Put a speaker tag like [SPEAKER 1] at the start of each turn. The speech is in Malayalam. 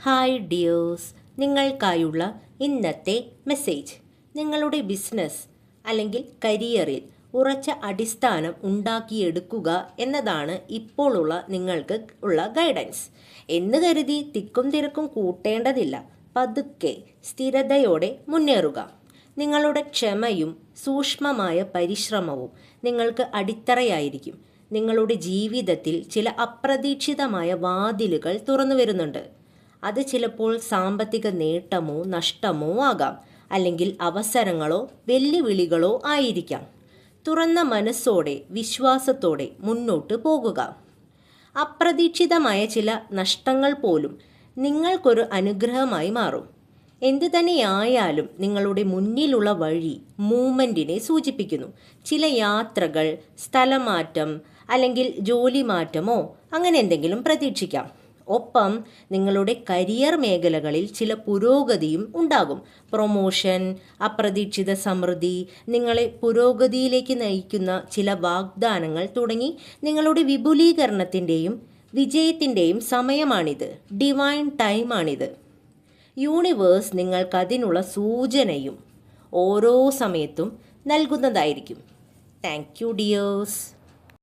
[SPEAKER 1] ഹായ് ഡിയേഴ്സ്, നിങ്ങൾക്കായുള്ള ഇന്നത്തെ മെസ്സേജ്. നിങ്ങളുടെ ബിസിനസ് അല്ലെങ്കിൽ കരിയറിൽ ഉറച്ച അടിസ്ഥാനം ഉണ്ടാക്കിയെടുക്കുക എന്നതാണ് ഇപ്പോഴുള്ള നിങ്ങൾക്ക് ഉള്ള ഗൈഡൻസ്. എന്ന് കരുതി തിക്കും തിരക്കും കൂട്ടേണ്ടതില്ല. പതുക്കെ സ്ഥിരതയോടെ മുന്നേറുക. നിങ്ങളുടെ ക്ഷമയും സൂക്ഷ്മമായ പരിശ്രമവും നിങ്ങൾക്ക് അടിത്തറയായിരിക്കും. നിങ്ങളുടെ ജീവിതത്തിൽ ചില അപ്രതീക്ഷിതമായ വാതിലുകൾ തുറന്നു വരുന്നുണ്ട്. അത് ചിലപ്പോൾ സാമ്പത്തിക നേട്ടമോ നഷ്ടമോ ആകാം, അല്ലെങ്കിൽ അവസരങ്ങളോ വെല്ലുവിളികളോ ആയിരിക്കാം. തുറന്ന മനസ്സോടെ വിശ്വാസത്തോടെ മുന്നോട്ട് പോകുക. അപ്രതീക്ഷിതമായ ചില നഷ്ടങ്ങൾ പോലും നിങ്ങൾക്കൊരു അനുഗ്രഹമായി മാറും. എന്തു തന്നെയായാലും നിങ്ങളുടെ മുന്നിലുള്ള വഴി മൂവ്മെൻറ്റിനെ സൂചിപ്പിക്കുന്നു. ചില യാത്രകൾ, സ്ഥലമാറ്റം അല്ലെങ്കിൽ ജോലി മാറ്റമോ അങ്ങനെ എന്തെങ്കിലും പ്രതീക്ഷിക്കാം. ഒപ്പം നിങ്ങളുടെ കരിയർ മേഖലകളിൽ ചില പുരോഗതിയും ഉണ്ടാകും. പ്രൊമോഷൻ, അപ്രതീക്ഷിത സമൃദ്ധി, നിങ്ങളെ പുരോഗതിയിലേക്ക് നയിക്കുന്ന ചില വാഗ്ദാനങ്ങൾ തുടങ്ങി നിങ്ങളുടെ വിപുലീകരണത്തിൻ്റെയും വിജയത്തിൻ്റെയും സമയമാണിത്. ഡിവൈൻ ടൈമാണിത്. യൂണിവേഴ്സ് നിങ്ങൾക്കതിനുള്ള സൂചനയും ഓരോ സമയത്തും നൽകുന്നതായിരിക്കും. Thank you dears.